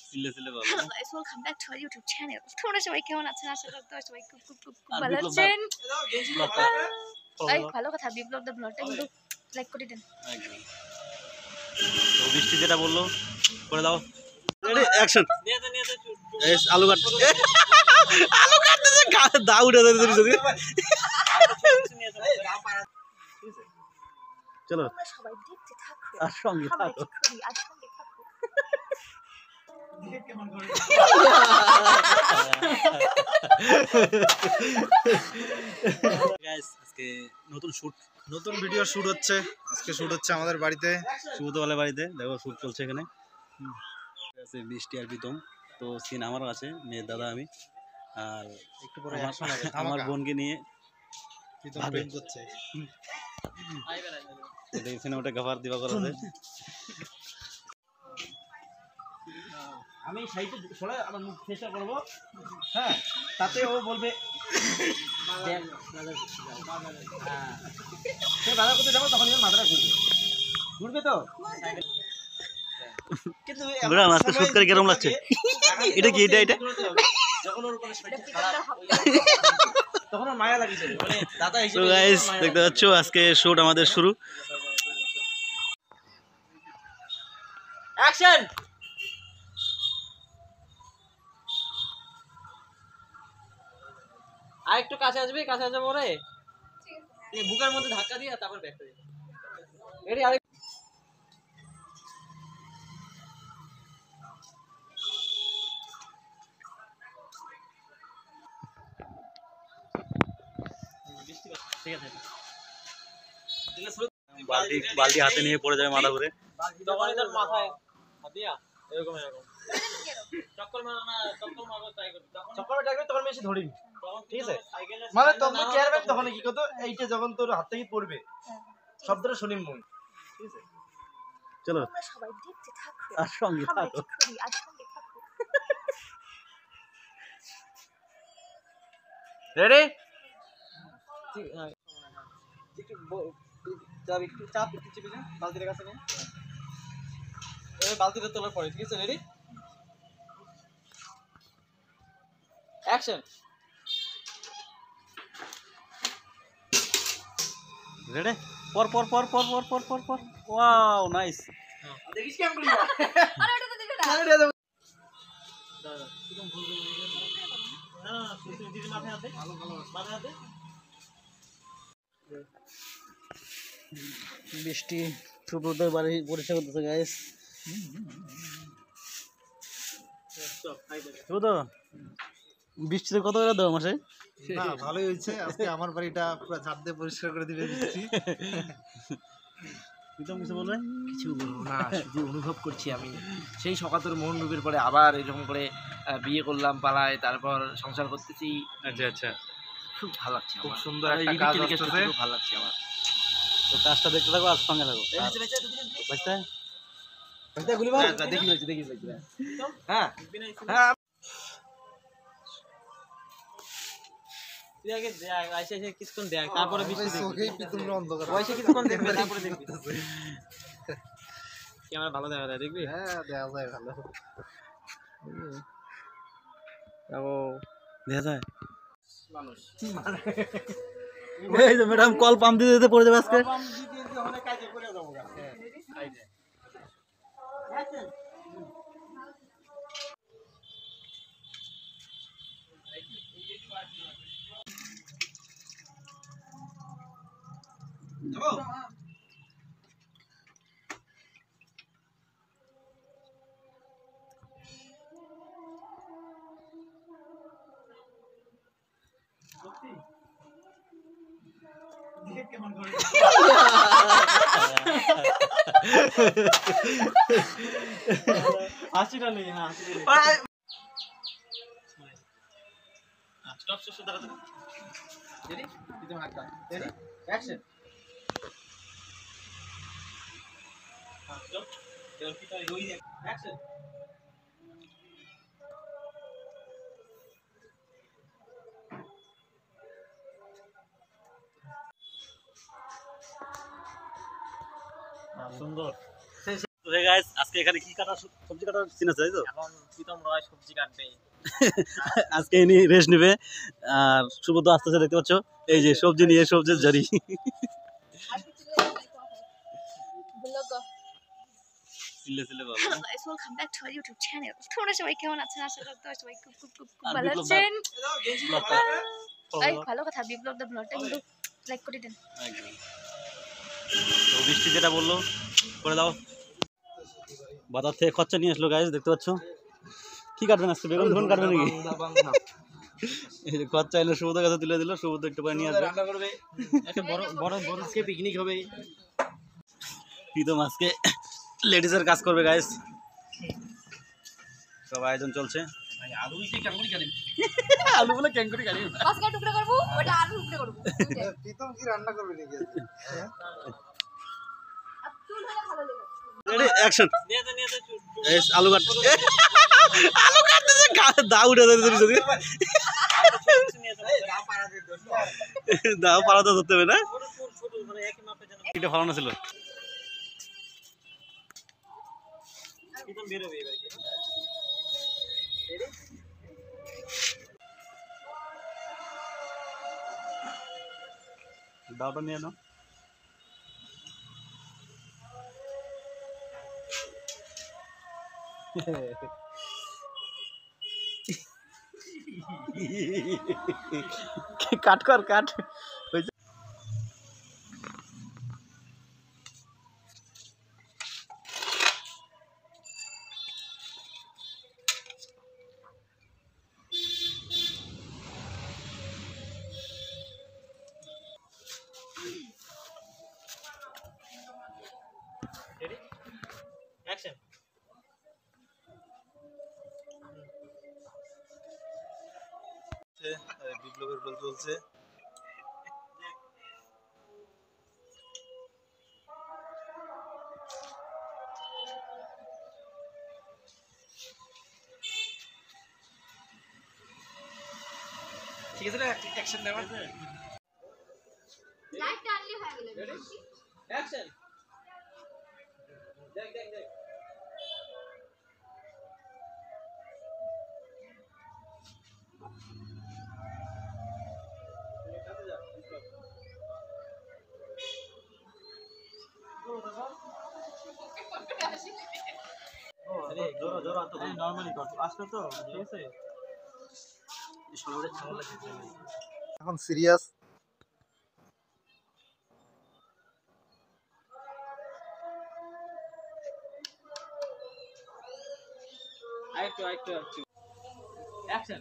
সিলে সিলে বলো hello guys, welcome back to our YouTube channel. তোমরা সবাই কেমন আছেন? আশা করি তোমরা সবাই খুব খুব খুব খুব ভালো আছেন। এই ভালো কথা, বিপ্লব দা ব্লগটা কিন্তু লাইক করে দেন। একদম। তো বৃষ্টি যেটা বললো করে দাও। Ready action. এস আলু কাট আলু কাটতেছে দা উড়ে যাচ্ছে যদি চলো তোমরা সবাই দেখতে থাকো আর সঙ্গে আমরা থাকো। কি করি, আর সঙ্গে থাকো। গাইস আজকে নতুন শুট নতুন ভিডিও শুট হচ্ছে। আজকে শুট হচ্ছে আমাদের বাড়িতে, সুবোধওয়ালা বাড়িতে। দেখো শুট চলছে এখানে। আছে বৃষ্টি আর প্রীতম। তো সিন আমারও আছে, মেয়ের দাদা আমি। আর একটু পরে অ্যাকশন হবে। আমার বোনকে নিয়ে প্রীতম প্রেম করছে। এই সিনেমাটা কভার দিবা করাতে। আমি সাইডে সরে আমার মুখ চেষ্টা করবো, হ্যাঁ, তাতে ও বলবে সে বাধা করতে যাবো, তখন এর মাথাটা ঘুরবে তো। কিন্তু বড় আজকে শুট করে কেমন লাগছে? এটা কি এটা যখন ওর উপরে শরীর খারাপ তখন ওর মায়া লাগিয়ে যাবে, মানে দাদা তো হিসেবে। গাইস দেখতে পাচ্ছ আজকে শুট আমাদের শুরু। অ্যাকশন। আর একটু কাছে আসবি, কাছে আসবে ওরে বুকের মধ্যে ধাক্কা দিয়ে তারপর ব্যাক করে রেডি। আরেক ঠিক আছে, বালতি বালতি হাতে নিয়ে পড়ে যাবে মাথা ঘুরে। তখন তোর মাথায় হাত দিয়া এরকম এরকম চক্কর মারো না, চক্কর মারো ট্রাই করবি, চক্কর ট্রাই করবি তখন বেশি ধরিনি, ঠিক আছে? মানে তখন চেয়ারম্যান তখন কি করতো, এইটা যখন তোর হাত থেকে পড়বে শব্দটা শুনিম মুই, ঠিক আছে? চলো তোমরা সবাই দেখতে থাকো আর সঙ্গে আমরা থাকো। কি করি, আর সঙ্গে থাকো। রেডি? একটু চাপ একটু চিপে যা বালতির কাছে নিয়ে, এই বালতিটা তোলার পরে, ঠিক আছে? Ready action. রেডি পর পর পর পর পর পর পর পর ওয়াও নাইস। দেখিস কেমন করি আরে ওটা তো দিবে না। আরে দাদা দাদা একদম ভুল করে না না তুমি দিদি মাথায় হাতে ভালো ভালো মাথায় হাতে। বৃষ্টি সুব্রতর বাড়ি পরিষ্কার করতেছে গাইস। সুব্রত বৃষ্টিতে কত করে দাও মাসে? না ভালোই হয়েছে। আজকে আমার বাড়িটা পুরো ঝাড় দিয়ে পরিষ্কার করে দিবে বৃষ্টি। প্রীতম কিছু বলবে? কিছু বলবো না, শুধু অনুভব করছি আমি সেই সকাতের মোহনরূপের পরে আবার এরকম করে বিয়ে করলাম পালায়, তারপর সংসার করতেছি। আচ্ছা আচ্ছা, খুব ভালো লাগছে, খুব আমার সুন্দর আর একটা এই কাজ রিমিকে লিখে আসতেছে। খুব ভালো লাগছে আমার। তো কাজটা দেখতে থাকো আর সঙ্গে থাকো। বুঝতে গুলি মার, দেখি দেখি দেখি দেখি। হ্যাঁ হ্যাঁ, তুই আগে দেখ, আইসা এসে কিছুক্ষণ দেখ, তারপরে বৃষ্টি দেখবি। চোখেই পিতলের অন্ধকার। পয়সা কিছুক্ষণ দেখবি, তারপরে দেখবি ক্যামেরা ভালো দেখা যায়, দেখবি? হ্যাঁ দেখা যায় ভালো। দেখা যায় মানুষ এই যে ম্যাডাম কল পাম্প দিতে দিতে পড়ে যাবে আজকে। কাজে করে যাবো। হাসিটা নেই, হ্যাঁ স্টপ শেষ দেখা যাবে। রেডি? দিতে হাতটা রেডি অ্যাকশন। স্টপ এর কি তাই রই অ্যাকশন। সুন্দর। তো হে গাইস আজকে এখানে কি কাটা সবজি কাটার সিন আছে তাই তো? এখন প্রীতম রয় সবজি কাটবে। আজকে ইনি রেস্ট নেবে আর সুবোধ আসতেছে দেখতে পাচ্ছ এই যে সবজি নিয়ে সবজির ঝাড়ি। সিলে সিলে বলো hello guys, welcome back to our YouTube channel. তোমরা সবাই কেমন আছেন? আশা করি তোমরা সবাই খুব খুব খুব খুব আর ভালো বিপ্লব আছেন। ব্লগটা এই ভালো কথা, বিপ্লব দা ব্লগটা কিন্তু লাইক করে দেন। একদম। তো বৃষ্টি যেটা বললো করে দাও। বাজার থেকে খরচা নিয়ে আসলো গাইস দেখতে পাচ্ছ। কি কাটবেন আজকে? বেগুন বেগুন কাটবেন নাকি? এই যে খরচা এলো সুবোধের কাছে তুলে দিল, সুবোধ একটু পরে নিয়ে আসবে। রান্না করবে একটা বড় বড় বড় আজকে পিকনিক হবে। প্রীতম আজকে লেডিসের কাজ করবে গাইস। সব আয়োজন চলছে। আলু দিয়ে কাঙ্গুরি কাটেন। আলু বলে ক্যাঙ্কুরি গাড়ি। আজকে টুকরো করব, ওটা আলু টুকরো করব। প্রীতম কি রান্না করবে নাকি আজকে? আর চুল হলে ভালো লাগে। Ready action. নিয়ে দে এই আলু কাট। আলু কাটতেছে দা উঠে যাচ্ছে যদি। দাও পাড়া দে দোস্ত। দাও পাড়াতে ধরতে হবে না? ছোট মানে একই মাপে যেন এটা ফলানো ছিল। প্রীতম বের হবে এবারে। দাওটা নিয়ে নাও। কাট কর কাট। Ready action. বিপ্লবের বল চলছে। ঠিক আছে না অ্যাকশন দেওয়া আছে। লাইটটা আনলে হয়ে গেল। অ্যাকশন। দেখ দেখ দেখ। আরে জোরে জোরে আতো নরমালি কর আসলে তো ঠিক আছে। এখন সিরিয়াস। আরেকটু অ্যাকশন।